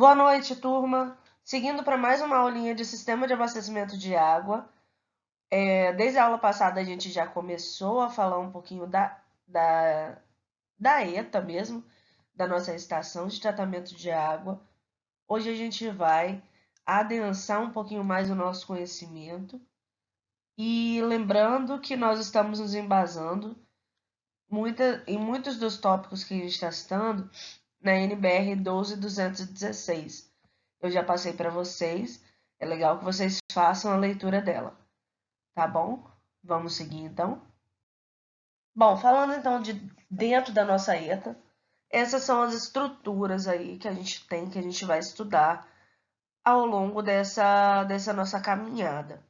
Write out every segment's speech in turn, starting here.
Boa noite, turma. Seguindo para mais uma aulinha de sistema de abastecimento de água. Desde a aula passada a gente já começou a falar um pouquinho da ETA mesmo, da nossa estação de tratamento de água. Hoje a gente vai adensar um pouquinho mais o nosso conhecimento. E lembrando que nós estamos nos embasando em muitos dos tópicos que a gente está citando na NBR 12216. Eu já passei para vocês. É legal que vocês façam a leitura dela, tá bom? Vamos seguir então. Bom, falando então de dentro da nossa ETA, essas são as estruturas aí que a gente tem, que a gente vai estudar ao longo dessa nossa caminhada.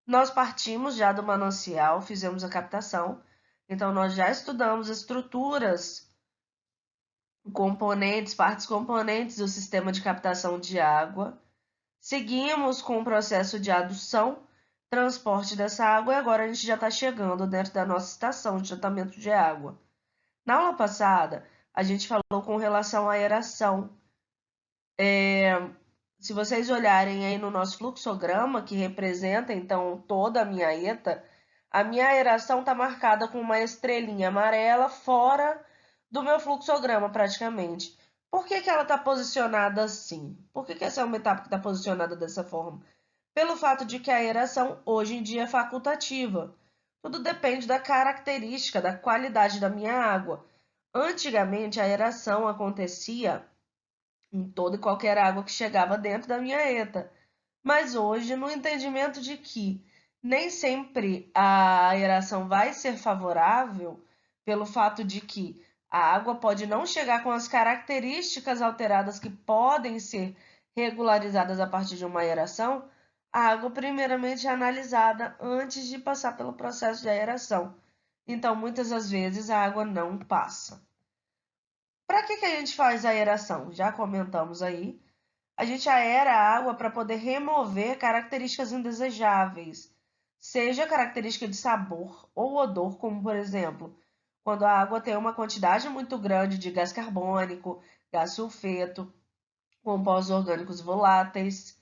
Nós partimos já do manancial, fizemos a captação, então nós já estudamos estruturas, componentes, partes componentes do sistema de captação de água. Seguimos com o processo de adução, transporte dessa água e agora a gente já está chegando dentro da nossa estação de tratamento de água. Na aula passada, a gente falou com relação à aeração. Se vocês olharem aí no nosso fluxograma, que representa então toda a minha ETA, a minha aeração está marcada com uma estrelinha amarela fora do meu fluxograma praticamente. Por que ela está posicionada assim? Por que essa é uma etapa que está posicionada dessa forma? Pelo fato de que a aeração hoje em dia é facultativa. Tudo depende da característica, da qualidade da minha água. Antigamente, a aeração acontecia em toda e qualquer água que chegava dentro da minha ETA. Mas hoje, no entendimento de que nem sempre a aeração vai ser favorável, pelo fato de que a água pode não chegar com as características alteradas que podem ser regularizadas a partir de uma aeração, a água primeiramente é analisada antes de passar pelo processo de aeração. Então, muitas das vezes, a água não passa. Para que a gente faz a aeração? Já comentamos aí. A gente aera a água para poder remover características indesejáveis, seja característica de sabor ou odor, como por exemplo, quando a água tem uma quantidade muito grande de gás carbônico, gás sulfeto, compostos orgânicos voláteis.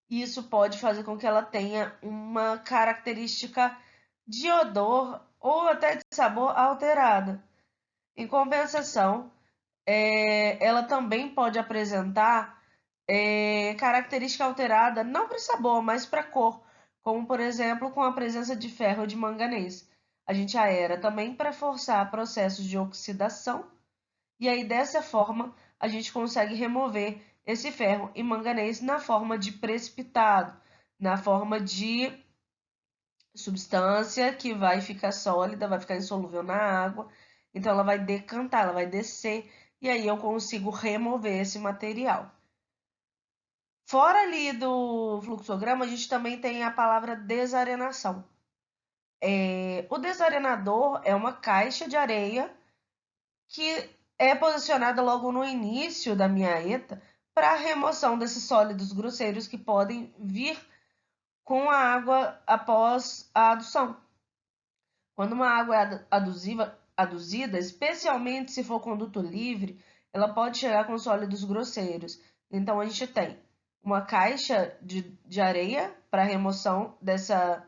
Isso pode fazer com que ela tenha uma característica de odor ou até de sabor alterada. Em compensação, ela também pode apresentar característica alterada, não para sabor, mas para cor, como por exemplo com a presença de ferro ou de manganês. A gente aera também para forçar processos de oxidação, e aí dessa forma a gente consegue remover esse ferro e manganês na forma de precipitado, na forma de substância que vai ficar sólida, vai ficar insolúvel na água, então ela vai decantar, ela vai descer, e aí eu consigo remover esse material. Fora ali do fluxograma, a gente também tem a palavra desarenação. O desarenador é uma caixa de areia que é posicionada logo no início da minha ETA para a remoção desses sólidos grosseiros que podem vir com a água após a adução. Quando uma água é aduzida, especialmente se for conduto livre, ela pode chegar com sólidos grosseiros. Então, a gente tem uma caixa de areia para remoção dessa,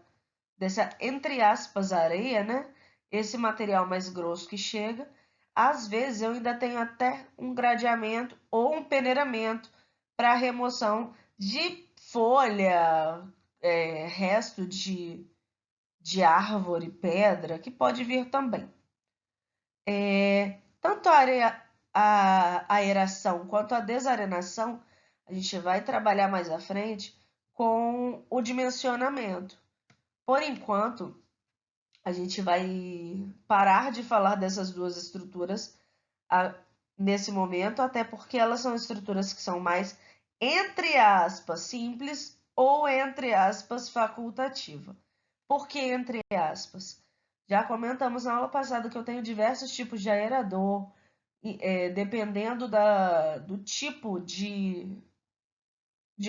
entre aspas, areia, né? Esse material mais grosso que chega. Às vezes, eu ainda tenho até um gradeamento ou um peneiramento para remoção de folha, resto de árvore, pedra, que pode vir também. Tanto a aeração quanto a desarenação, a gente vai trabalhar mais à frente com o dimensionamento. Por enquanto, a gente vai parar de falar dessas duas estruturas nesse momento, até porque elas são estruturas que são mais, entre aspas, simples ou, entre aspas, facultativa. Por que entre aspas? Já comentamos na aula passada que eu tenho diversos tipos de aerador, dependendo do tipo de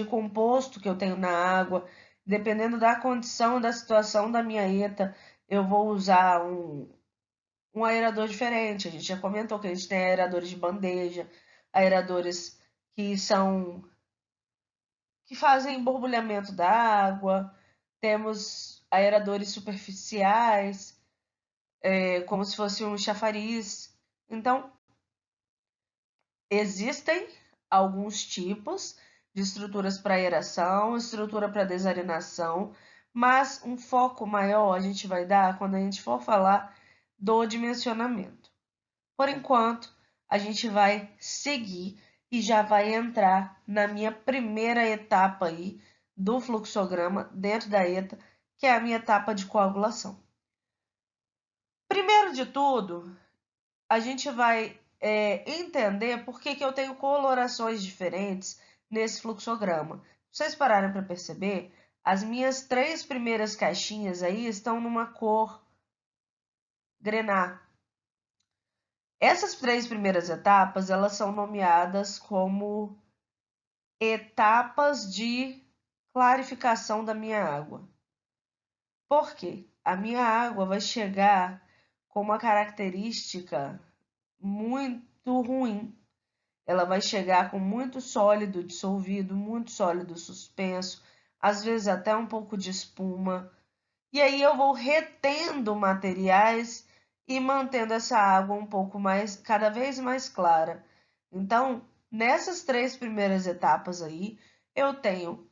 composto que eu tenho na água, dependendo da condição, da situação da minha ETA, eu vou usar um aerador diferente. A gente já comentou que a gente tem aeradores de bandeja, aeradores que fazem borbulhamento da água, temos aeradores superficiais, como se fosse um chafariz. Então, existem alguns tipos de estruturas para aeração, estrutura para desarenação, mas um foco maior a gente vai dar quando a gente for falar do dimensionamento. Por enquanto, a gente vai seguir e já vai entrar na minha primeira etapa aí do fluxograma dentro da ETA, que é a minha etapa de coagulação. Primeiro de tudo, a gente vai entender por que eu tenho colorações diferentes nesse fluxograma. Vocês pararam para perceber? As minhas 3 primeiras caixinhas aí estão numa cor grená. Essas 3 primeiras etapas, elas são nomeadas como etapas de clarificação da minha água. Por quê? A minha água vai chegar com uma característica muito ruim. Ela vai chegar com muito sólido dissolvido, muito sólido suspenso, às vezes até um pouco de espuma. E aí eu vou retendo materiais e mantendo essa água um pouco mais, cada vez mais clara. Então, nessas 3 primeiras etapas aí, eu tenho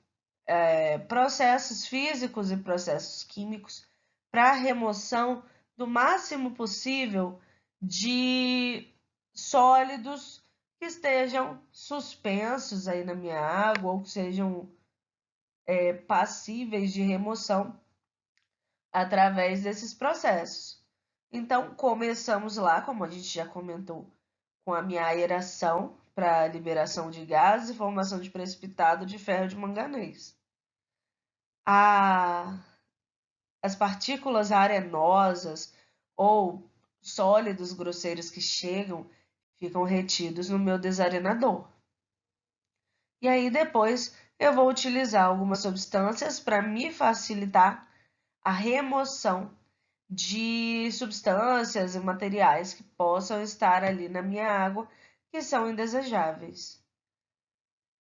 processos físicos e processos químicos para remoção do máximo possível de sólidos que estejam suspensos aí na minha água ou que sejam passíveis de remoção através desses processos. Então, começamos lá, como a gente já comentou, com a minha aeração para liberação de gases e formação de precipitado de ferro de manganês. As partículas arenosas ou sólidos grosseiros que chegam ficam retidos no meu desarenador. E aí depois eu vou utilizar algumas substâncias para me facilitar a remoção de substâncias e materiais que possam estar ali na minha água que são indesejáveis.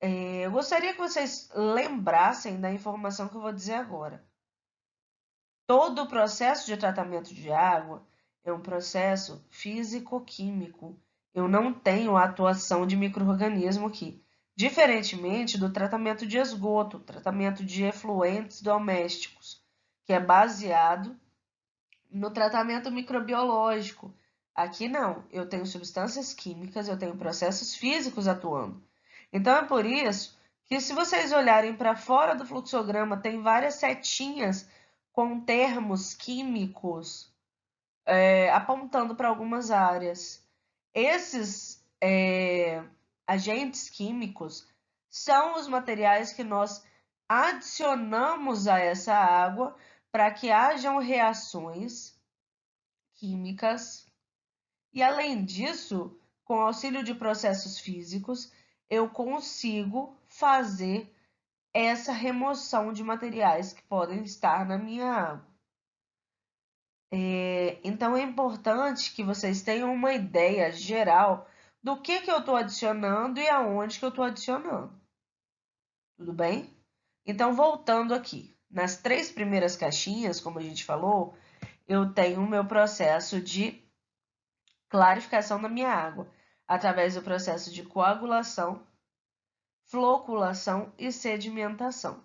Eu gostaria que vocês lembrassem da informação que eu vou dizer agora. Todo o processo de tratamento de água é um processo físico-químico. Eu não tenho a atuação de micro-organismo aqui. Diferentemente do tratamento de esgoto, tratamento de efluentes domésticos, que é baseado no tratamento microbiológico. Aqui não, eu tenho substâncias químicas, eu tenho processos físicos atuando. Então é por isso que se vocês olharem para fora do fluxograma, tem várias setinhas com termos químicos apontando para algumas áreas. Esses agentes químicos são os materiais que nós adicionamos a essa água para que hajam reações químicas. E além disso, com auxílio de processos físicos, eu consigo fazer essa remoção de materiais que podem estar na minha água. Então é importante que vocês tenham uma ideia geral do que eu estou adicionando e aonde que eu estou adicionando. Tudo bem? Então, voltando aqui, nas 3 primeiras caixinhas, como a gente falou, eu tenho o meu processo de clarificação da minha água, através do processo de coagulação, floculação e sedimentação.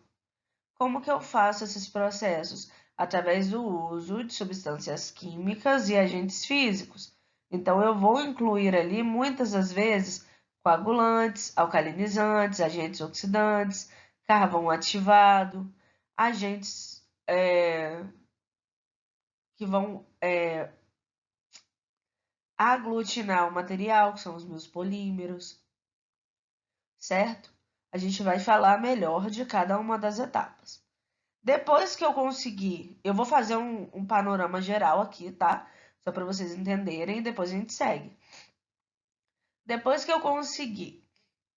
Como que eu faço esses processos? Através do uso de substâncias químicas e agentes físicos. Então, eu vou incluir ali, muitas das vezes, coagulantes, alcalinizantes, agentes oxidantes, carvão ativado, agentes que vão aglutinar o material, que são os meus polímeros, certo? A gente vai falar melhor de cada uma das etapas. Depois que eu conseguir, eu vou fazer um panorama geral aqui, tá? Só para vocês entenderem e depois a gente segue. Depois que eu conseguir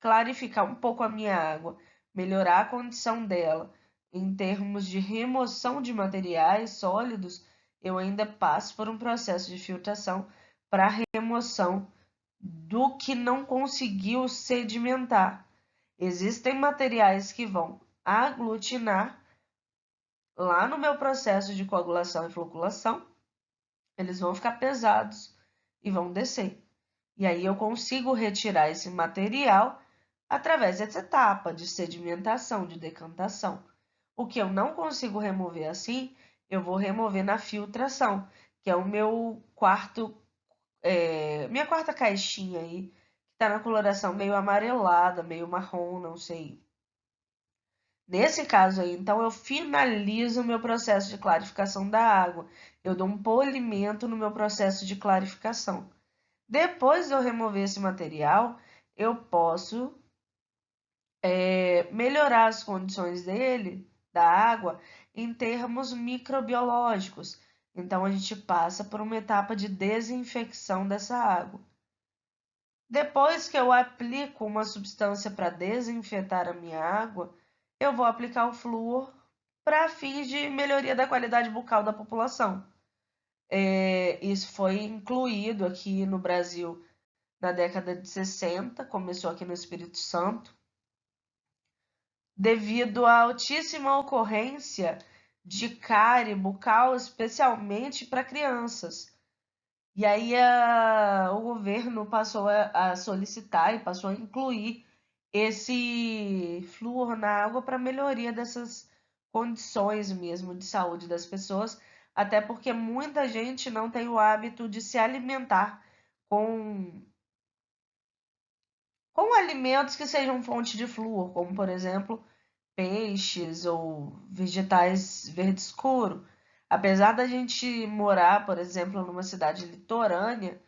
clarificar um pouco a minha água, melhorar a condição dela em termos de remoção de materiais sólidos, eu ainda passo por um processo de filtração para remoção do que não conseguiu sedimentar. Existem materiais que vão aglutinar lá no meu processo de coagulação e floculação, eles vão ficar pesados e vão descer. E aí eu consigo retirar esse material através dessa etapa de sedimentação, de decantação. O que eu não consigo remover assim, eu vou remover na filtração, que é o meu quarto, minha quarta caixinha aí, que está na coloração meio amarelada, meio marrom, não sei. Nesse caso aí, então, eu finalizo o meu processo de clarificação da água. Eu dou um polimento no meu processo de clarificação. Depois de eu remover esse material, eu posso melhorar as condições dele, da água, em termos microbiológicos. Então, a gente passa por uma etapa de desinfecção dessa água. Depois que eu aplico uma substância para desinfetar a minha água, eu vou aplicar o flúor para fins de melhoria da qualidade bucal da população. Isso foi incluído aqui no Brasil na década de 60, começou aqui no Espírito Santo, devido à altíssima ocorrência de cárie bucal, especialmente para crianças. E aí o governo passou a solicitar e passou a incluir esse flúor na água para melhoria dessas condições mesmo de saúde das pessoas, até porque muita gente não tem o hábito de se alimentar com, com alimentos que sejam fonte de flúor, como por exemplo peixes ou vegetais verde escuro. Apesar da gente morar, por exemplo, numa cidade litorânea,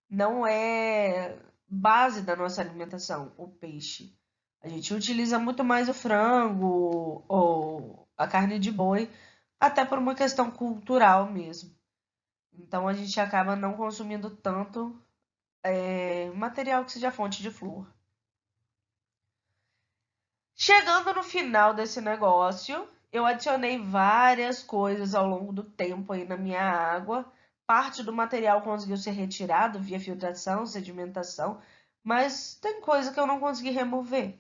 não é base da nossa alimentação o peixe. A gente utiliza muito mais o frango ou a carne de boi, até por uma questão cultural mesmo. Então a gente acaba não consumindo tanto material que seja fonte de flúor. Chegando no final desse negócio, eu adicionei várias coisas ao longo do tempo aí na minha água. Parte do material conseguiu ser retirado via filtração, sedimentação, mas tem coisa que eu não consegui remover.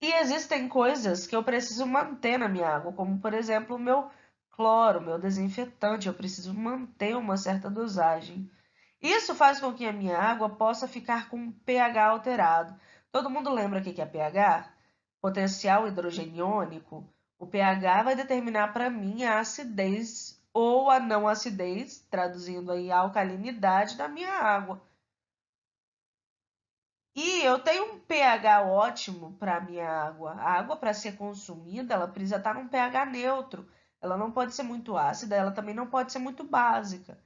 E existem coisas que eu preciso manter na minha água, como por exemplo o meu cloro, meu desinfetante, eu preciso manter uma certa dosagem. Isso faz com que a minha água possa ficar com um pH alterado. Todo mundo lembra o que é pH? Potencial hidrogeniônico. O pH vai determinar para mim a acidez ou a não acidez, traduzindo aí a alcalinidade da minha água. E eu tenho um pH ótimo para a minha água. A água, para ser consumida, ela precisa estar num pH neutro. Ela não pode ser muito ácida, ela também não pode ser muito básica.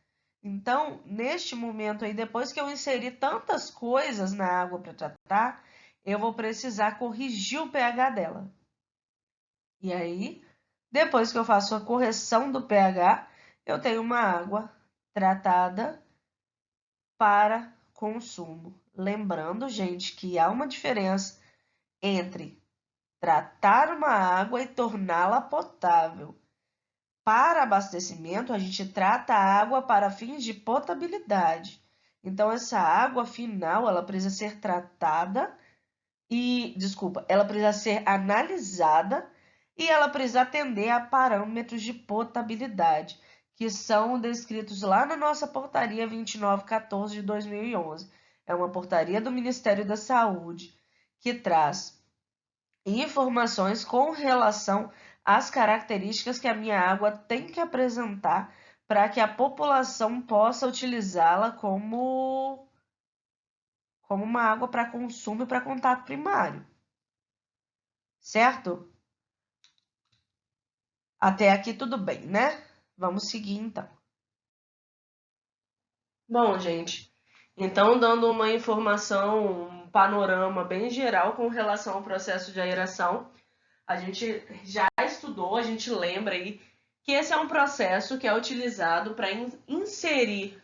Então, neste momento aí, depois que eu inseri tantas coisas na água para tratar, eu vou precisar corrigir o pH dela. E aí, depois que eu faço a correção do pH, eu tenho uma água tratada para consumo. Lembrando, gente, que há uma diferença entre tratar uma água e torná-la potável. Para abastecimento, a gente trata a água para fins de potabilidade. Então, essa água final, ela precisa ser tratada ela precisa ser analisada e ela precisa atender a parâmetros de potabilidade, que são descritos lá na nossa portaria 2914 de 2011. É uma portaria do Ministério da Saúde que traz informações com relação às características que a minha água tem que apresentar para que a população possa utilizá-la como uma água para consumo e para contato primário, certo? Até aqui tudo bem, né? Vamos seguir então. Bom, gente, então dando uma informação, um panorama bem geral com relação ao processo de aeração, a gente já estudou, a gente lembra aí que esse é um processo que é utilizado para inserir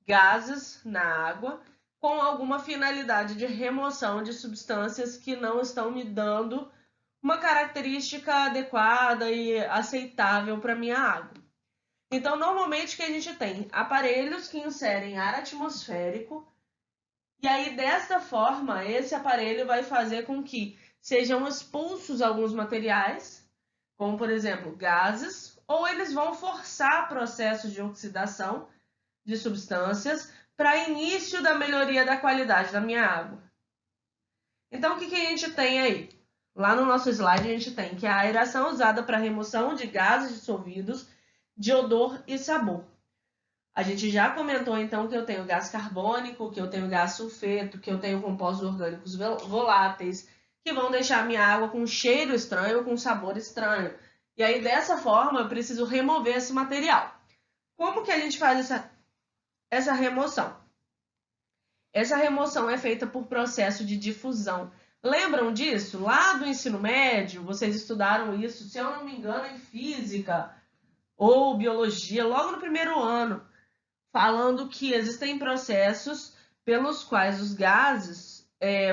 gases na água com alguma finalidade de remoção de substâncias que não estão me dando uma característica adequada e aceitável para minha água. Então, normalmente, o que a gente tem? Aparelhos que inserem ar atmosférico E aí, desta forma, esse aparelho vai fazer com que sejam expulsos alguns materiais, como, por exemplo, gases, ou eles vão forçar processos de oxidação de substâncias para início da melhoria da qualidade da minha água. Então, o que a gente tem aí? Lá no nosso slide, a gente tem que a aeração é usada para remoção de gases dissolvidos, de odor e sabor. A gente já comentou, então, que eu tenho gás carbônico, que eu tenho gás sulfeto, que eu tenho compostos orgânicos voláteis, que vão deixar a minha água com cheiro estranho, com sabor estranho. E aí, dessa forma, eu preciso remover esse material. Como que a gente faz essa remoção? Essa remoção é feita por processo de difusão. Lembram disso? Lá do ensino médio, vocês estudaram isso, se eu não me engano, em física ou biologia, logo no primeiro ano, falando que existem processos pelos quais os gases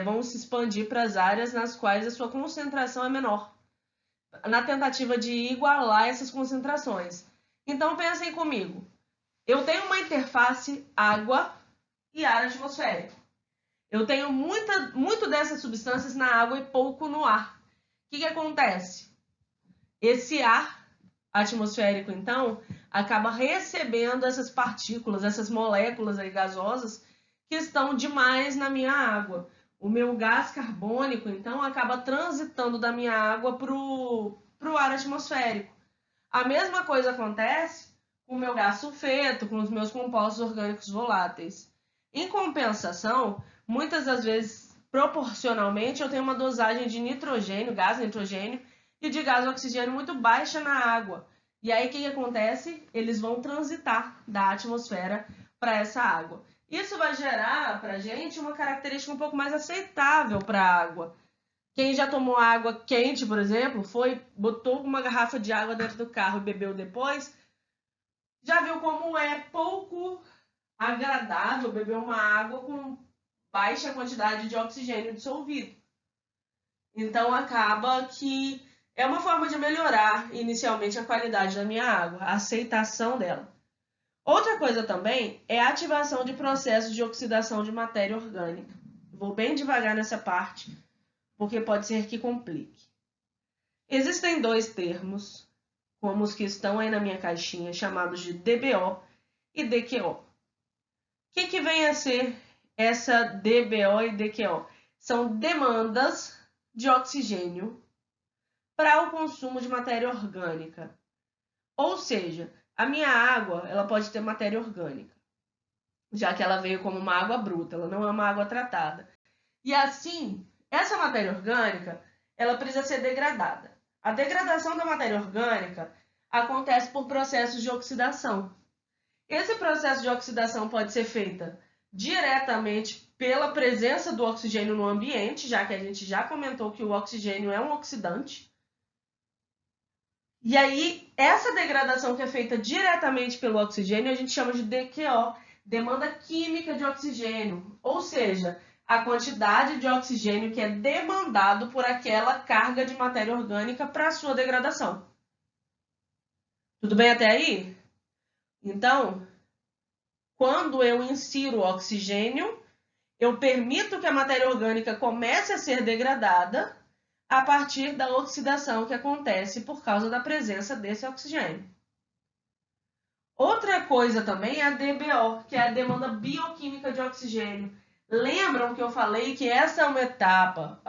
vão se expandir para as áreas nas quais a sua concentração é menor, na tentativa de igualar essas concentrações. Então, pensem comigo. Eu tenho uma interface água e ar atmosférico. Eu tenho muito dessas substâncias na água e pouco no ar. O que acontece? Esse ar atmosférico, então, acaba recebendo essas partículas, essas moléculas aí gasosas que estão demais na minha água. O meu gás carbônico, então, acaba transitando da minha água para o ar atmosférico. A mesma coisa acontece com o meu gás sulfeto, com os meus compostos orgânicos voláteis. Em compensação, muitas das vezes, proporcionalmente, eu tenho uma dosagem de nitrogênio, gás nitrogênio, e de gás oxigênio muito baixa na água. E aí, o que acontece? Eles vão transitar da atmosfera para essa água. Isso vai gerar para a gente uma característica um pouco mais aceitável para a água. Quem já tomou água quente, por exemplo, botou uma garrafa de água dentro do carro e bebeu depois, já viu como é pouco agradável beber uma água com baixa quantidade de oxigênio dissolvido. Então, acaba que é uma forma de melhorar inicialmente a qualidade da minha água, a aceitação dela. Outra coisa também é a ativação de processos de oxidação de matéria orgânica. Vou bem devagar nessa parte, porque pode ser que complique. Existem dois termos, como os que estão aí na minha caixinha, chamados de DBO e DQO. O que vem a ser essa DBO e DQO? São demandas de oxigênio para o consumo de matéria orgânica. Ou seja, a minha água ela pode ter matéria orgânica, já que ela veio como uma água bruta, ela não é uma água tratada. E assim, essa matéria orgânica ela precisa ser degradada. A degradação da matéria orgânica acontece por processos de oxidação. Esse processo de oxidação pode ser feito diretamente pela presença do oxigênio no ambiente, já que a gente já comentou que o oxigênio é um oxidante. E aí, essa degradação que é feita diretamente pelo oxigênio, a gente chama de DQO, demanda química de oxigênio, ou seja, a quantidade de oxigênio que é demandado por aquela carga de matéria orgânica para a sua degradação. Tudo bem até aí? Então, quando eu insiro oxigênio, eu permito que a matéria orgânica comece a ser degradada a partir da oxidação que acontece por causa da presença desse oxigênio. Outra coisa também é a DBO, que é a demanda bioquímica de oxigênio. Lembram que eu falei que essa é uma etapa,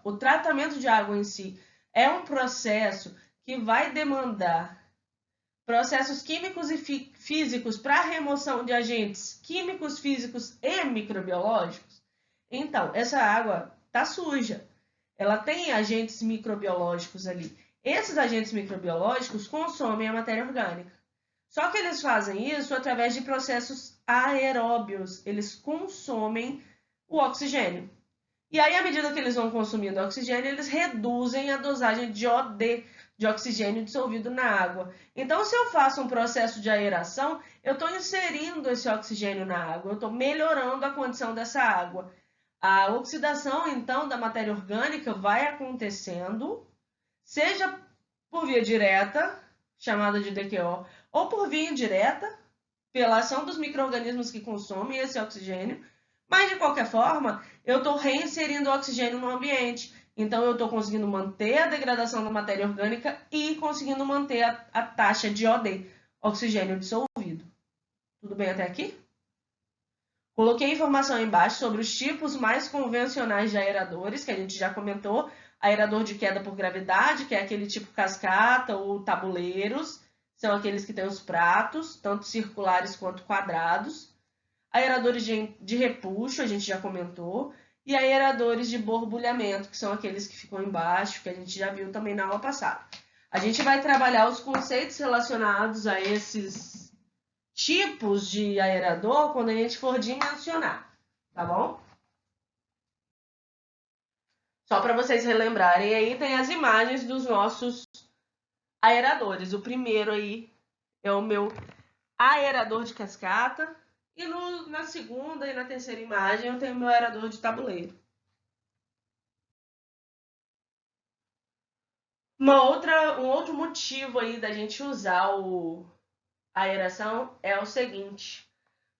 o tratamento de água em si é um processo que vai demandar processos químicos e físicos para a remoção de agentes químicos, físicos e microbiológicos? Então, essa água está suja. Ela tem agentes microbiológicos ali. Esses agentes microbiológicos consomem a matéria orgânica. Só que eles fazem isso através de processos aeróbios. Eles consomem o oxigênio. E aí, à medida que eles vão consumindo oxigênio, eles reduzem a dosagem de OD, de oxigênio dissolvido na água. Então, se eu faço um processo de aeração, eu estou inserindo esse oxigênio na água, eu estou melhorando a condição dessa água. A oxidação, então, da matéria orgânica vai acontecendo, seja por via direta, chamada de DQO, ou por via indireta, pela ação dos micro-organismos que consomem esse oxigênio, Mas, de qualquer forma, eu estou reinserindo o oxigênio no ambiente. Então, eu estou conseguindo manter a degradação da matéria orgânica e conseguindo manter a taxa de OD, oxigênio dissolvido. Tudo bem até aqui? Coloquei informação embaixo sobre os tipos mais convencionais de aeradores, que a gente já comentou. Aerador de queda por gravidade, que é aquele tipo cascata ou tabuleiros, são aqueles que têm os pratos, tanto circulares quanto quadrados. Aeradores de repuxo, a gente já comentou. E aeradores de borbulhamento, que são aqueles que ficam embaixo, que a gente já viu também na aula passada. A gente vai trabalhar os conceitos relacionados a esses tipos de aerador quando a gente for dimensionar, tá bom? Só para vocês relembrarem, aí tem as imagens dos nossos aeradores. O primeiro aí é o meu aerador de cascata e na segunda e na terceira imagem eu tenho o meu aerador de tabuleiro. Um outro motivo aí da gente usar a aeração é o seguinte.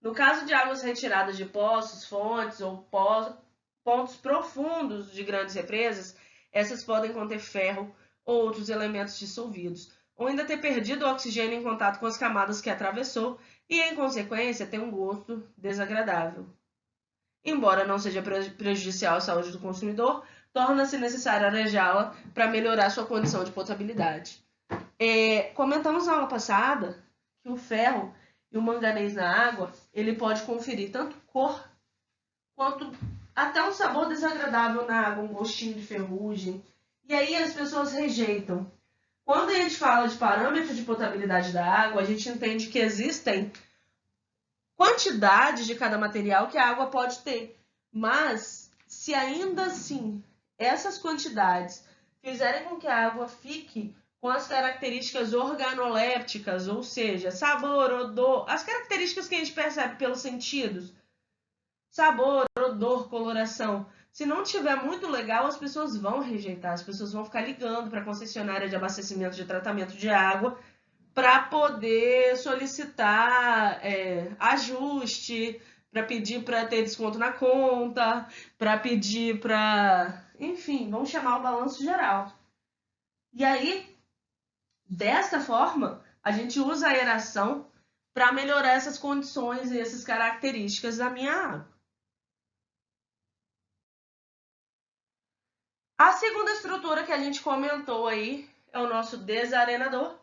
No caso de águas retiradas de poços, fontes ou pontos profundos de grandes represas, essas podem conter ferro ou outros elementos dissolvidos, ou ainda ter perdido o oxigênio em contato com as camadas que atravessou e, em consequência, ter um gosto desagradável. Embora não seja prejudicial à saúde do consumidor, torna-se necessário arejá-la para melhorar sua condição de potabilidade. Comentamos na aula passada que o ferro e o manganês na água, ele pode conferir tanto cor quanto até um sabor desagradável na água, um gostinho de ferrugem. E aí as pessoas rejeitam. Quando a gente fala de parâmetro de potabilidade da água, a gente entende que existem quantidades de cada material que a água pode ter. Mas, se ainda assim essas quantidades fizerem com que a água fique com as características organolépticas, ou seja, sabor, odor, as características que a gente percebe pelos sentidos, sabor, odor, coloração. Se não tiver muito legal, as pessoas vão rejeitar, as pessoas vão ficar ligando para a concessionária de abastecimento de tratamento de água para poder solicitar ajuste, para pedir para ter desconto na conta, para pedir para... Enfim, vamos chamar o balanço geral. E aí, desta forma, a gente usa a aeração para melhorar essas condições e essas características da minha água. A segunda estrutura que a gente comentou aí é o nosso desarenador.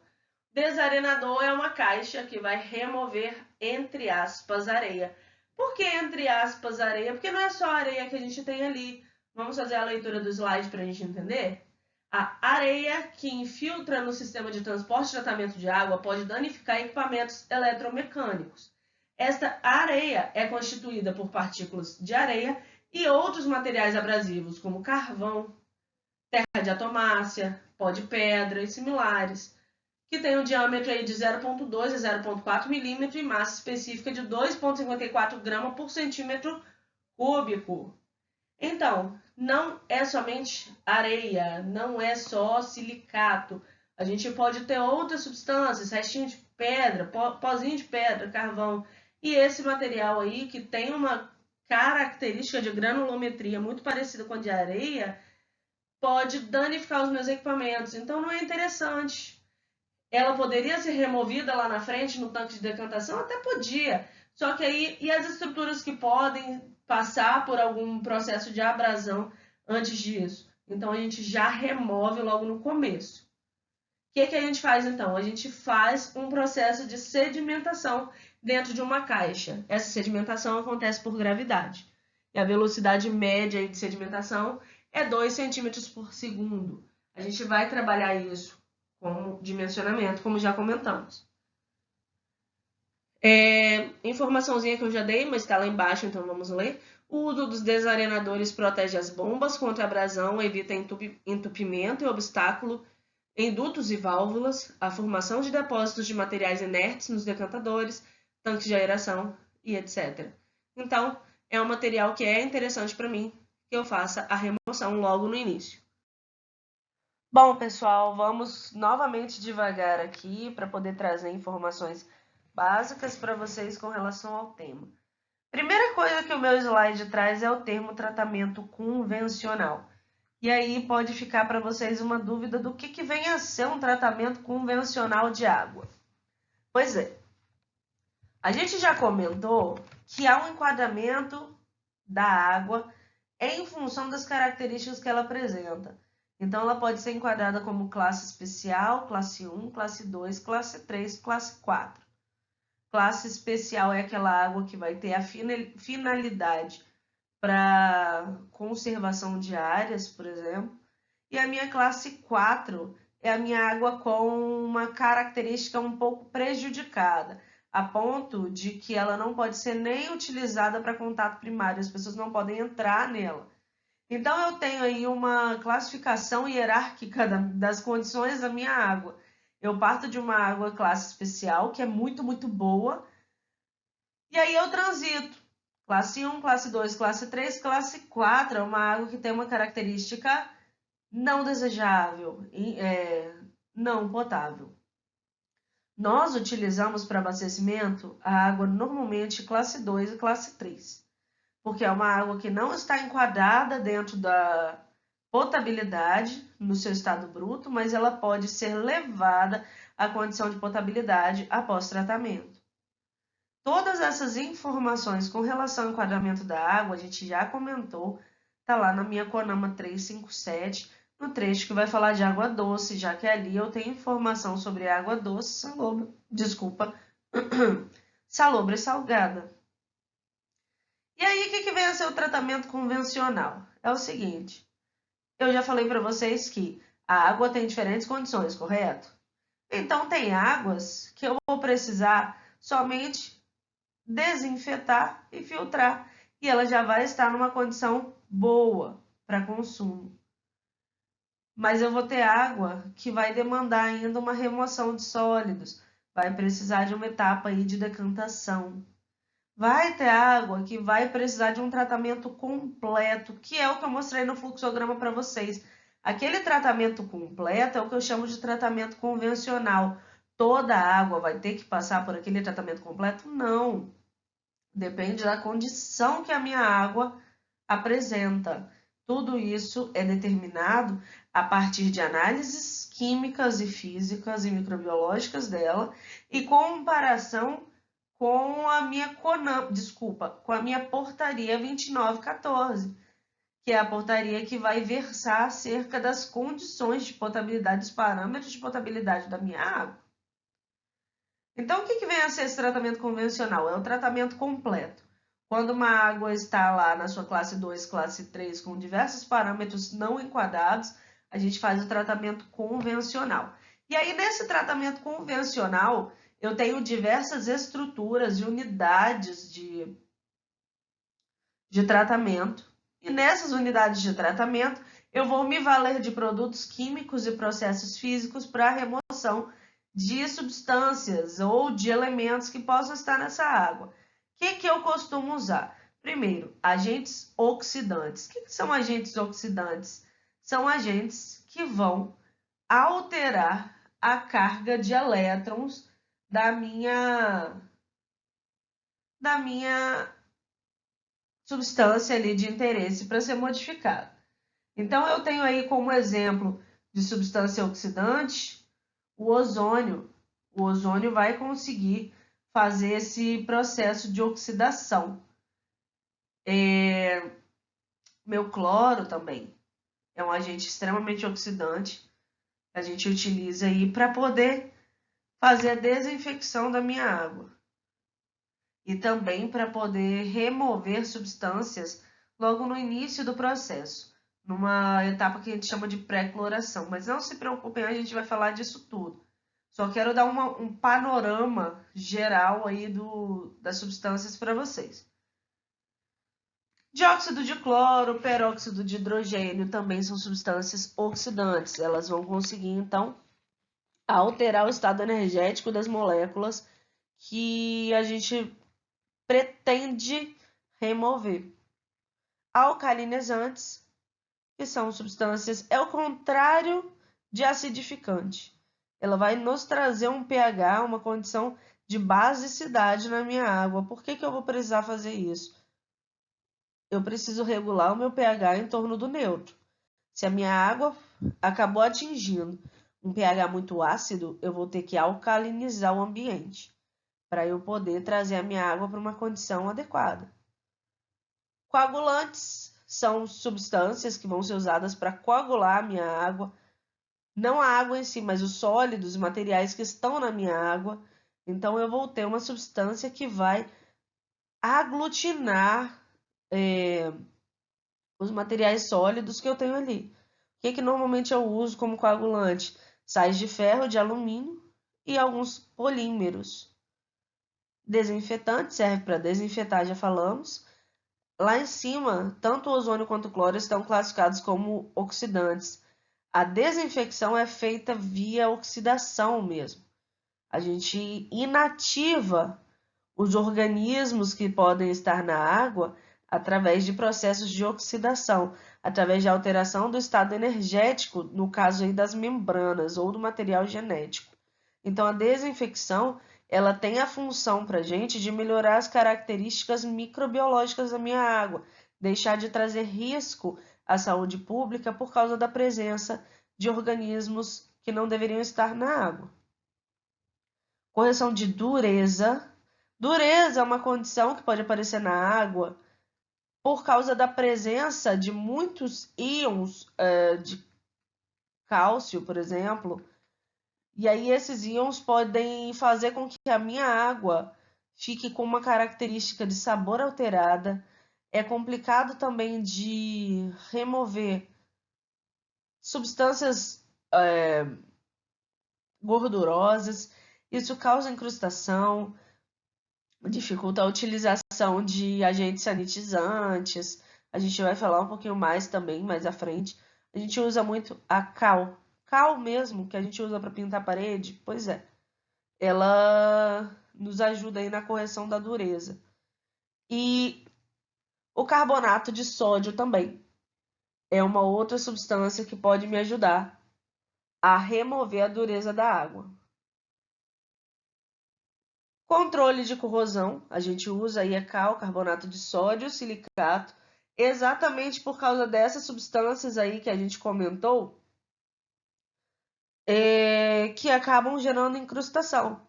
Desarenador é uma caixa que vai remover, entre aspas, areia. Por que entre aspas areia? Porque não é só a areia que a gente tem ali. Vamos fazer a leitura do slide para a gente entender? A areia que infiltra no sistema de transporte e tratamento de água pode danificar equipamentos eletromecânicos. Esta areia é constituída por partículas de areia e outros materiais abrasivos, como carvão, terra de atomácia, pó de pedra e similares, que tem um diâmetro aí de 0,2 a 0,4 milímetro e massa específica de 2,54 gramas por centímetro cúbico. Então, não é somente areia, não é só silicato. A gente pode ter outras substâncias, restinho de pedra, pozinho de pedra, carvão. E esse material aí, que tem uma característica de granulometria muito parecida com a de areia, pode danificar os meus equipamentos. Então, não é interessante. Ela poderia ser removida lá na frente no tanque de decantação? Até podia. Só que aí, e as estruturas que podem passar por algum processo de abrasão antes disso? Então, a gente já remove logo no começo. O que a gente faz, então? A gente faz um processo de sedimentação dentro de uma caixa. Essa sedimentação acontece por gravidade. E a velocidade média de sedimentação é 2 centímetros por segundo. A gente vai trabalhar isso como dimensionamento, como já comentamos. Informaçãozinha que eu já dei, mas está lá embaixo, então vamos ler. O uso dos desarenadores protege as bombas contra abrasão, evita entupimento e obstáculo em dutos e válvulas, a formação de depósitos de materiais inertes nos decantadores, tanques de aeração e etc. Então, é um material que é interessante para mim que eu faça a remoção logo no início. Bom, pessoal, vamos novamente devagar aqui para poder trazer informações básicas para vocês com relação ao tema. Primeira coisa que o meu slide traz é o termo tratamento convencional. E aí pode ficar para vocês uma dúvida do que vem a ser um tratamento convencional de água. Pois é, a gente já comentou que há um enquadramento da água em função das características que ela apresenta. Então, ela pode ser enquadrada como classe especial, classe 1, classe 2, classe 3, classe 4. Classe especial é aquela água que vai ter a finalidade para conservação de áreas, por exemplo. E a minha classe 4 é a minha água com uma característica um pouco prejudicada, a ponto de que ela não pode ser nem utilizada para contato primário, as pessoas não podem entrar nela. Então, eu tenho aí uma classificação hierárquica das condições da minha água. Eu parto de uma água classe especial, que é muito, muito boa, e aí eu transito. Classe 1, classe 2, classe 3, classe 4 é uma água que tem uma característica não desejável, não potável. Nós utilizamos para abastecimento a água normalmente classe 2 e classe 3, porque é uma água que não está enquadrada dentro da potabilidade no seu estado bruto, mas ela pode ser levada à condição de potabilidade após tratamento. Todas essas informações com relação ao enquadramento da água, a gente já comentou, tá lá na minha Conama 357, no trecho que vai falar de água doce, já que ali eu tenho informação sobre água doce, salobre, desculpa, salobre e salgada. E aí, o que vem a ser o tratamento convencional? É o seguinte, eu já falei para vocês que a água tem diferentes condições, correto? Então, tem águas que eu vou precisar somente desinfetar e filtrar. E ela já vai estar numa condição boa para consumo. Mas eu vou ter água que vai demandar ainda uma remoção de sólidos, vai precisar de uma etapa aí de decantação. Vai ter água que vai precisar de um tratamento completo, que é o que eu mostrei no fluxograma para vocês. Aquele tratamento completo é o que eu chamo de tratamento convencional. Toda a água vai ter que passar por aquele tratamento completo? Não. Depende da condição que a minha água apresenta. Tudo isso é determinado a partir de análises químicas e físicas e microbiológicas dela e comparação com a minha com a minha portaria 2914, que é a portaria que vai versar acerca das condições de potabilidade, dos parâmetros de potabilidade da minha água. Então, o que vem a ser esse tratamento convencional? É o tratamento completo. Quando uma água está lá na sua classe 2, classe 3, com diversos parâmetros não enquadrados, a gente faz o tratamento convencional. E aí, nesse tratamento convencional, eu tenho diversas estruturas e unidades de tratamento. E nessas unidades de tratamento, eu vou me valer de produtos químicos e processos físicos para a remoção de substâncias ou de elementos que possam estar nessa água. O que eu costumo usar? Primeiro, agentes oxidantes. O que são agentes oxidantes? São agentes que vão alterar a carga de elétrons da minha substância ali de interesse para ser modificada. Então, eu tenho aí como exemplo de substância oxidante o ozônio. O ozônio vai conseguir fazer esse processo de oxidação. Meu cloro também é um agente extremamente oxidante que a gente utiliza aí para poder fazer a desinfecção da minha água. E também para poder remover substâncias logo no início do processo, numa etapa que a gente chama de pré-cloração. Mas não se preocupem, a gente vai falar disso tudo. Só quero dar um panorama geral aí das substâncias para vocês. Dióxido de cloro, peróxido de hidrogênio também são substâncias oxidantes. Elas vão conseguir, então, alterar o estado energético das moléculas que a gente pretende remover. Alcalinizantes, que são substâncias, é o contrário de acidificante. Ela vai nos trazer um pH, uma condição de basicidade na minha água. Por que que eu vou precisar fazer isso? Eu preciso regular o meu pH em torno do neutro. Se a minha água acabou atingindo um pH muito ácido, eu vou ter que alcalinizar o ambiente para eu poder trazer a minha água para uma condição adequada. Coagulantes são substâncias que vão ser usadas para coagular a minha água, não a água em si, mas os sólidos, os materiais que estão na minha água. Então eu vou ter uma substância que vai aglutinar os materiais sólidos que eu tenho ali. O que normalmente eu uso como coagulante? Sais de ferro, de alumínio e alguns polímeros. Desinfetante serve para desinfetar, já falamos. Lá em cima, tanto o ozônio quanto o cloro estão classificados como oxidantes. A desinfecção é feita via oxidação mesmo. A gente inativa os organismos que podem estar na água através de processos de oxidação, através de alteração do estado energético, no caso aí das membranas ou do material genético. Então, a desinfecção, ela tem a função para a gente de melhorar as características microbiológicas da minha água, deixar de trazer risco à saúde pública por causa da presença de organismos que não deveriam estar na água. Correção de dureza. Dureza é uma condição que pode aparecer na água por causa da presença de muitos íons de cálcio, por exemplo. E aí esses íons podem fazer com que a minha água fique com uma característica de sabor alterada. É complicado também de remover substâncias gordurosas. Isso causa incrustação, dificulta a utilização de agentes sanitizantes. A gente vai falar um pouquinho mais também mais à frente. A gente usa muito a cal. Cal mesmo, que a gente usa para pintar a parede, pois é. Ela nos ajuda aí na correção da dureza. E o carbonato de sódio também é uma outra substância que pode me ajudar a remover a dureza da água. Controle de corrosão, a gente usa aí a cal, carbonato de sódio, silicato, exatamente por causa dessas substâncias aí que a gente comentou, que acabam gerando incrustação.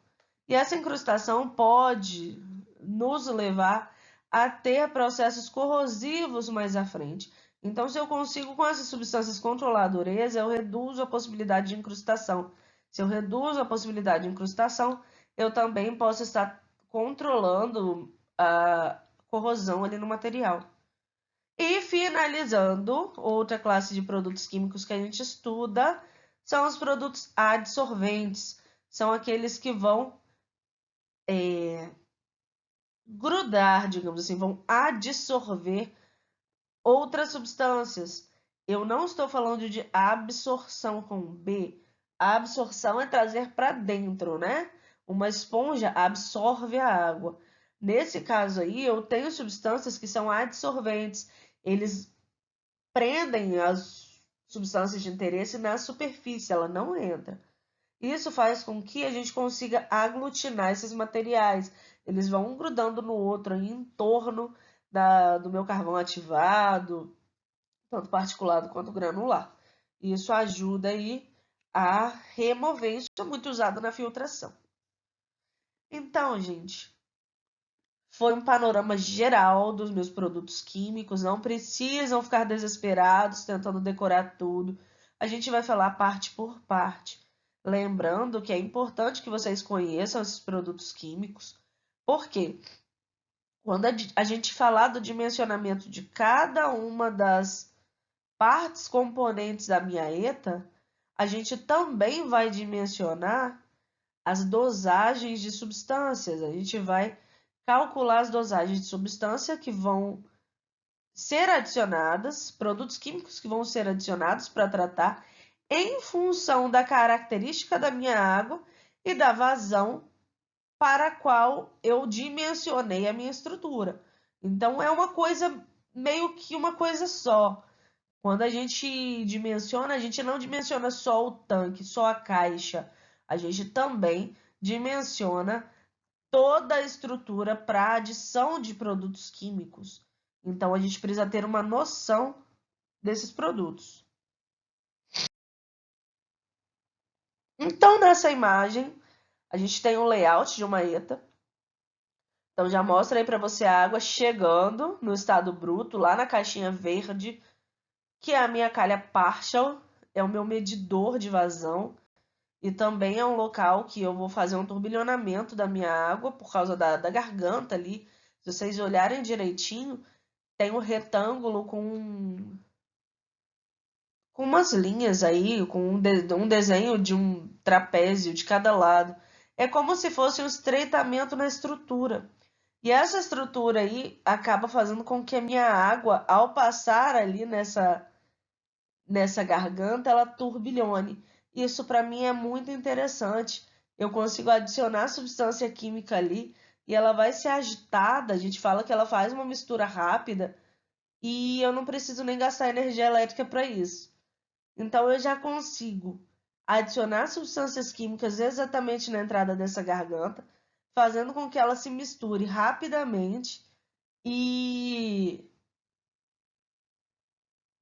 E essa incrustação pode nos levar a ter processos corrosivos mais à frente. Então, se eu consigo com essas substâncias controlar a dureza, eu reduzo a possibilidade de incrustação. Se eu reduzo a possibilidade de incrustação, eu também posso estar controlando a corrosão ali no material. E finalizando, outra classe de produtos químicos que a gente estuda são os produtos adsorventes. São aqueles que vão grudar, digamos assim, vão adsorver outras substâncias. Eu não estou falando de absorção com B. A absorção é trazer para dentro, né? Uma esponja absorve a água. Nesse caso aí, eu tenho substâncias que são adsorventes. Eles prendem as substâncias de interesse na superfície, ela não entra. Isso faz com que a gente consiga aglutinar esses materiais. Eles vão um grudando no outro em torno do meu carvão ativado, tanto particulado quanto granular. Isso ajuda aí a remover. Isso é muito usado na filtração. Então, gente, foi um panorama geral dos meus produtos químicos. Não precisam ficar desesperados tentando decorar tudo. A gente vai falar parte por parte. Lembrando que é importante que vocês conheçam esses produtos químicos. Por quê? Quando a gente falar do dimensionamento de cada uma das partes componentes da minha ETA, a gente também vai dimensionar as dosagens de substâncias. A gente vai calcular as dosagens de substância que vão ser adicionadas, produtos químicos que vão ser adicionados para tratar em função da característica da minha água e da vazão para a qual eu dimensionei a minha estrutura. Então é uma coisa, meio que uma coisa só. Quando a gente dimensiona, a gente não dimensiona só o tanque, só a caixa. A gente também dimensiona toda a estrutura para adição de produtos químicos. Então, a gente precisa ter uma noção desses produtos. Então, nessa imagem, a gente tem um layout de uma ETA. Então, já mostra aí para você a água chegando no estado bruto, lá na caixinha verde, que é a minha calha partial, é o meu medidor de vazão. E também é um local que eu vou fazer um turbilhonamento da minha água por causa da garganta ali. Se vocês olharem direitinho, tem um retângulo com umas linhas aí, com um desenho de um trapézio de cada lado. É como se fosse um estreitamento na estrutura. E essa estrutura aí acaba fazendo com que a minha água, ao passar ali nessa garganta, ela turbilhone. Isso para mim é muito interessante. Eu consigo adicionar substância química ali e ela vai ser agitada. A gente fala que ela faz uma mistura rápida e eu não preciso nem gastar energia elétrica para isso. Então eu já consigo adicionar substâncias químicas exatamente na entrada dessa garganta, fazendo com que ela se misture rapidamente e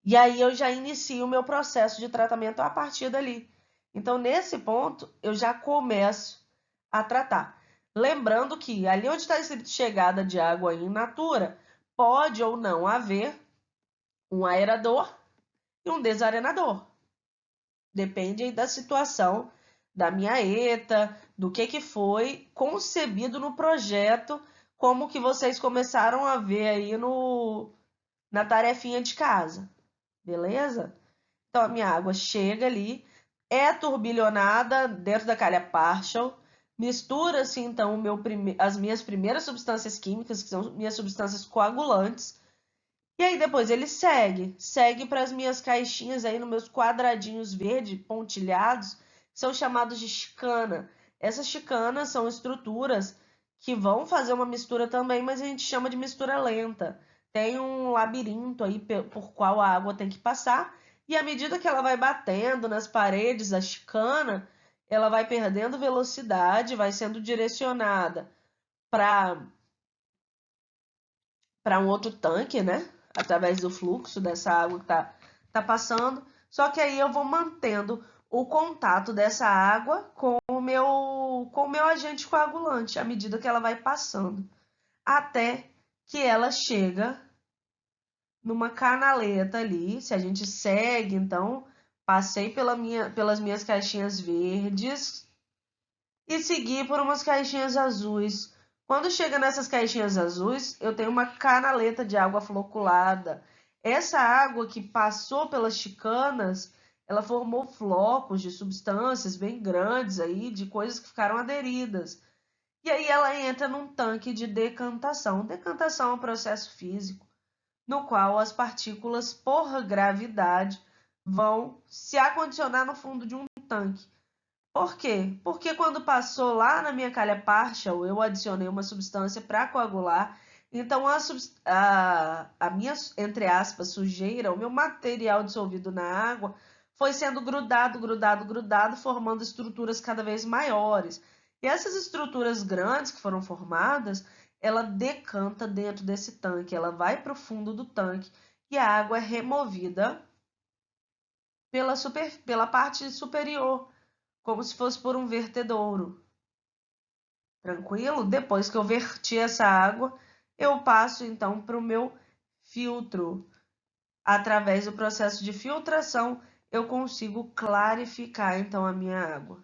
E aí eu já inicio o meu processo de tratamento a partir dali. Então, nesse ponto, eu já começo a tratar. Lembrando que ali onde está escrito chegada de água in natura, pode ou não haver um aerador e um desarenador. Depende aí da situação da minha ETA, do que foi concebido no projeto, como que vocês começaram a ver aí na tarefinha de casa. Beleza? Então, a minha água chega ali, é turbilhonada dentro da calha partial, mistura-se, então, as minhas primeiras substâncias químicas, que são minhas substâncias coagulantes, e aí depois ele segue para as minhas caixinhas aí, nos meus quadradinhos verdes pontilhados, que são chamados de chicana. Essas chicanas são estruturas que vão fazer uma mistura também, mas a gente chama de mistura lenta. Tem um labirinto aí por qual a água tem que passar, e à medida que ela vai batendo nas paredes da chicana, ela vai perdendo velocidade, vai sendo direcionada para um outro tanque, né? Através do fluxo dessa água que tá passando. Só que aí eu vou mantendo o contato dessa água com o meu agente coagulante à medida que ela vai passando, até que ela chega numa canaleta ali. Se a gente segue, então, passei pelas minhas caixinhas verdes e segui por umas caixinhas azuis. Quando chega nessas caixinhas azuis, eu tenho uma canaleta de água floculada. Essa água que passou pelas chicanas, ela formou flocos de substâncias bem grandes aí, de coisas que ficaram aderidas. E aí ela entra num tanque de decantação. Decantação é um processo físico no qual as partículas, por gravidade, vão se acondicionar no fundo de um tanque. Por quê? Porque quando passou lá na minha calha partial, eu adicionei uma substância para coagular. Então, a minha, entre aspas, sujeira, o meu material dissolvido na água, foi sendo grudado, grudado, grudado, formando estruturas cada vez maiores. E essas estruturas grandes que foram formadas, ela decanta dentro desse tanque, ela vai para o fundo do tanque e a água é removida pela parte superior, como se fosse por um vertedouro. Tranquilo? Depois que eu verti essa água, eu passo então para o meu filtro. Através do processo de filtração, eu consigo clarificar então a minha água.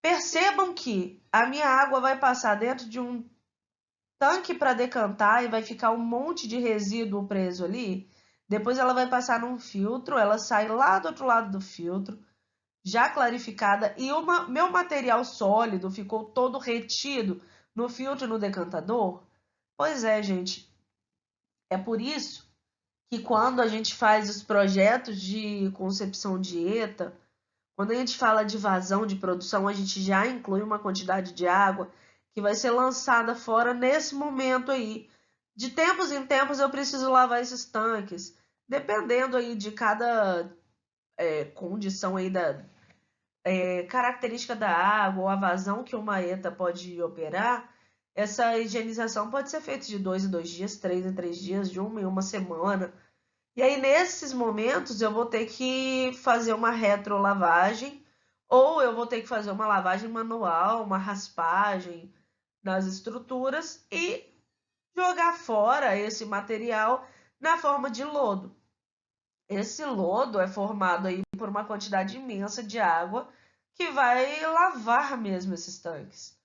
Percebam que a minha água vai passar dentro de um tanque para decantar e vai ficar um monte de resíduo preso ali. Depois ela vai passar num filtro, ela sai lá do outro lado do filtro, já clarificada, e o meu material sólido ficou todo retido no filtro e no decantador? Pois é, gente. É por isso que quando a gente faz os projetos de concepção de ETA, quando a gente fala de vazão de produção, a gente já inclui uma quantidade de água que vai ser lançada fora nesse momento aí. De tempos em tempos eu preciso lavar esses tanques, dependendo aí de cada condição aí característica da água ou a vazão que uma ETA pode operar, essa higienização pode ser feita de 2 em 2 dias, 3 em 3 dias, de 1 em 1 semana. E aí, nesses momentos, eu vou ter que fazer uma retrolavagem ou eu vou ter que fazer uma lavagem manual, uma raspagem nas estruturas e jogar fora esse material na forma de lodo. Esse lodo é formado aí por uma quantidade imensa de água que vai lavar mesmo esses tanques.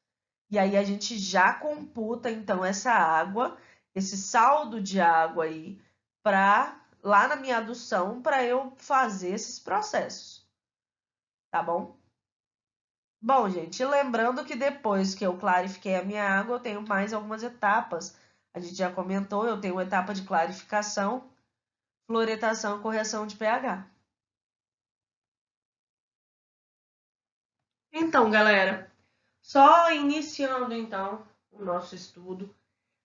E aí a gente já computa então essa água, esse saldo de água aí para lá na minha adução para eu fazer esses processos, tá bom? Bom, gente, lembrando que depois que eu clarifiquei a minha água, eu tenho mais algumas etapas. A gente já comentou, eu tenho uma etapa de clarificação, fluoretação e correção de pH. Então, galera, só iniciando então o nosso estudo,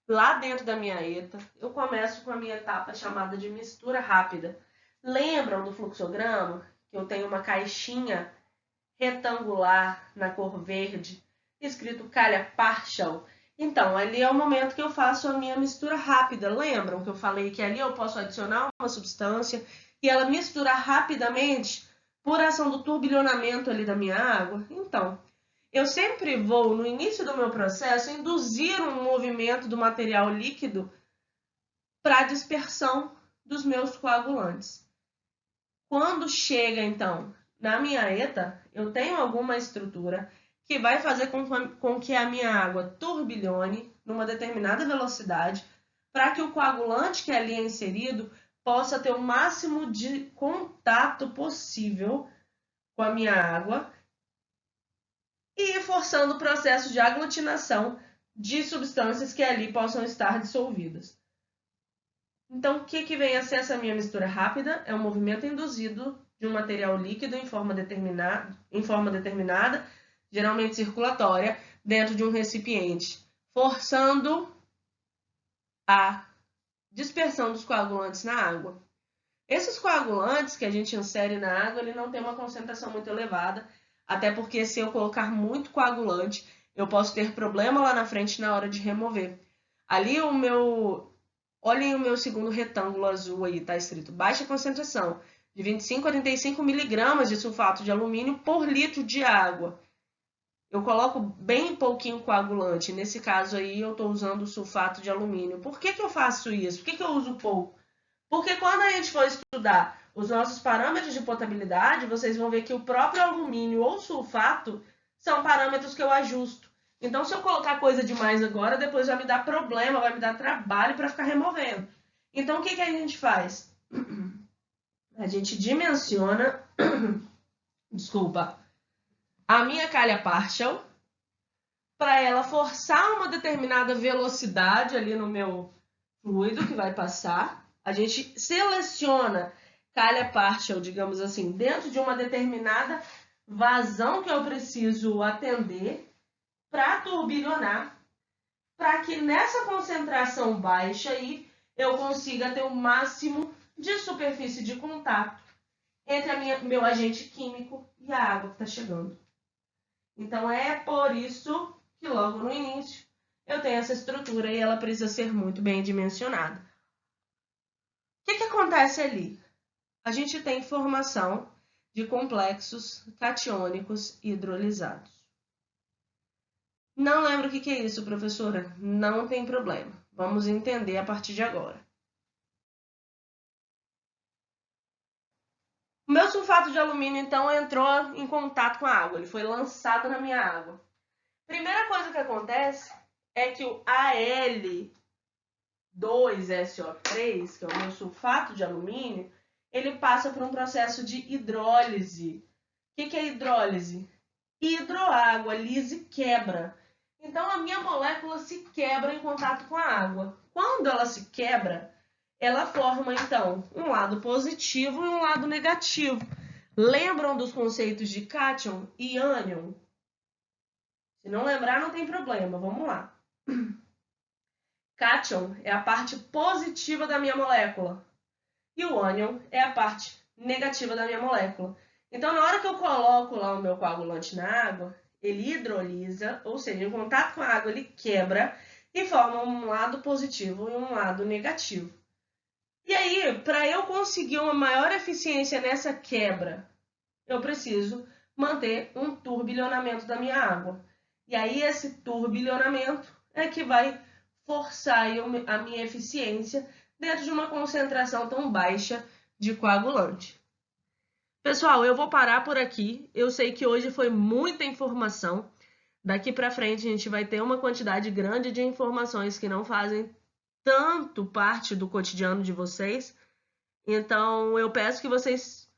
lá dentro da minha ETA, eu começo com a minha etapa chamada de mistura rápida. Lembram do fluxograma? Que eu tenho uma caixinha retangular na cor verde, escrito calha partial. Então, ali é o momento que eu faço a minha mistura rápida. Lembram que eu falei que ali eu posso adicionar uma substância e ela mistura rapidamente por ação do turbilhonamento ali da minha água? Então, eu sempre vou, no início do meu processo, induzir um movimento do material líquido para a dispersão dos meus coagulantes. Quando chega, então, na minha ETA, eu tenho alguma estrutura que vai fazer com que a minha água turbilhone numa determinada velocidade para que o coagulante que ali é inserido possa ter o máximo de contato possível com a minha água e ir forçando o processo de aglutinação de substâncias que ali possam estar dissolvidas. Então, o que vem a ser essa minha mistura rápida? É um movimento induzido de um material líquido em forma determinada, geralmente circulatória, dentro de um recipiente, forçando a dispersão dos coagulantes na água. Esses coagulantes que a gente insere na água, ele não tem uma concentração muito elevada, até porque se eu colocar muito coagulante, eu posso ter problema lá na frente na hora de remover. Ali olhem o meu segundo retângulo azul aí, tá escrito baixa concentração, de 25 a 35 miligramas de sulfato de alumínio por litro de água. Eu coloco bem pouquinho coagulante, nesse caso aí eu estou usando sulfato de alumínio. Por que eu faço isso? Por que eu uso pouco? Porque quando a gente for estudar os nossos parâmetros de potabilidade, vocês vão ver que o próprio alumínio ou sulfato são parâmetros que eu ajusto. Então, se eu colocar coisa demais agora, depois vai me dar problema, vai me dar trabalho para ficar removendo. Então, o que a gente faz? A gente dimensiona, desculpa, a minha calha partial para ela forçar uma determinada velocidade ali no meu fluido que vai passar. A gente seleciona calha partial, digamos assim, dentro de uma determinada vazão que eu preciso atender para turbilhonar, para que nessa concentração baixa aí eu consiga ter o máximo de superfície de contato entre meu agente químico e a água que está chegando. Então é por isso que logo no início eu tenho essa estrutura e ela precisa ser muito bem dimensionada. O que acontece ali? A gente tem formação de complexos catiônicos hidrolisados. Não lembro o que é isso, professora? Não tem problema. Vamos entender a partir de agora. O meu sulfato de alumínio, então, entrou em contato com a água. Ele foi lançado na minha água. Primeira coisa que acontece é que o Al2SO3, que é o meu sulfato de alumínio, ele passa por um processo de hidrólise. O que é hidrólise? Hidroágua, lise quebra. Então, a minha molécula se quebra em contato com a água. Quando ela se quebra, ela forma, então, um lado positivo e um lado negativo. Lembram dos conceitos de cátion e ânion? Se não lembrar, não tem problema. Vamos lá. Cátion é a parte positiva da minha molécula e o ânion é a parte negativa da minha molécula. Então, na hora que eu coloco lá o meu coagulante na água, ele hidrolisa, ou seja, em contato com a água ele quebra e forma um lado positivo e um lado negativo. E aí, para eu conseguir uma maior eficiência nessa quebra, eu preciso manter um turbilhonamento da minha água. E aí, esse turbilhonamento é que vai forçar a minha eficiência dentro de uma concentração tão baixa de coagulante. Pessoal, eu vou parar por aqui. Eu sei que hoje foi muita informação. Daqui para frente a gente vai ter uma quantidade grande de informações que não fazem tanto parte do cotidiano de vocês. Então, eu peço que vocês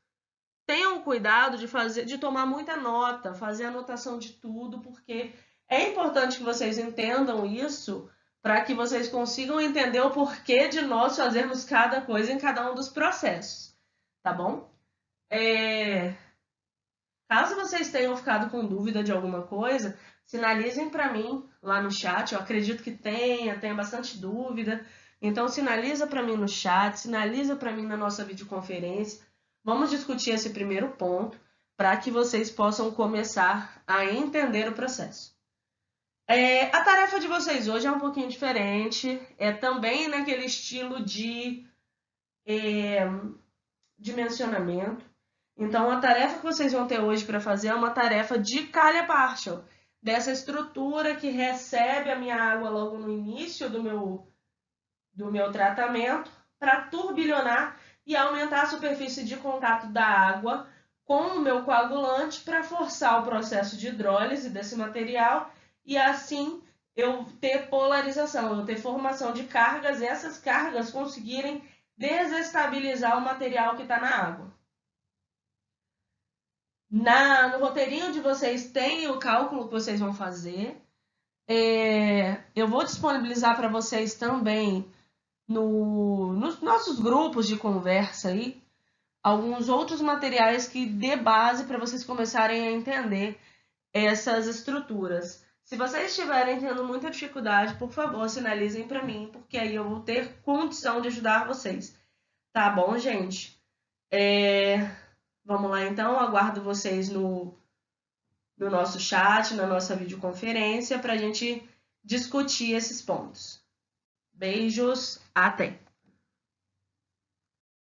tenham cuidado de tomar muita nota, fazer anotação de tudo, porque é importante que vocês entendam isso para que vocês consigam entender o porquê de nós fazermos cada coisa em cada um dos processos, tá bom? Caso vocês tenham ficado com dúvida de alguma coisa, sinalizem para mim lá no chat. Eu acredito que tenha bastante dúvida. Então sinaliza para mim no chat, sinaliza para mim na nossa videoconferência. Vamos discutir esse primeiro ponto para que vocês possam começar a entender o processo. A tarefa de vocês hoje é um pouquinho diferente. É também naquele estilo de dimensionamento. Então, a tarefa que vocês vão ter hoje para fazer é uma tarefa de calha partial, dessa estrutura que recebe a minha água logo no início do meu tratamento, para turbilhonar e aumentar a superfície de contato da água com o meu coagulante para forçar o processo de hidrólise desse material e assim eu ter polarização, eu ter formação de cargas e essas cargas conseguirem desestabilizar o material que está na água. No roteirinho de vocês tem o cálculo que vocês vão fazer. Eu vou disponibilizar para vocês também nos nossos grupos de conversa aí alguns outros materiais que dê base para vocês começarem a entender essas estruturas. Se vocês estiverem tendo muita dificuldade, por favor, sinalizem para mim, porque aí eu vou ter condição de ajudar vocês. Tá bom, gente? Vamos lá então, aguardo vocês no nosso chat, na nossa videoconferência, para a gente discutir esses pontos. Beijos, até!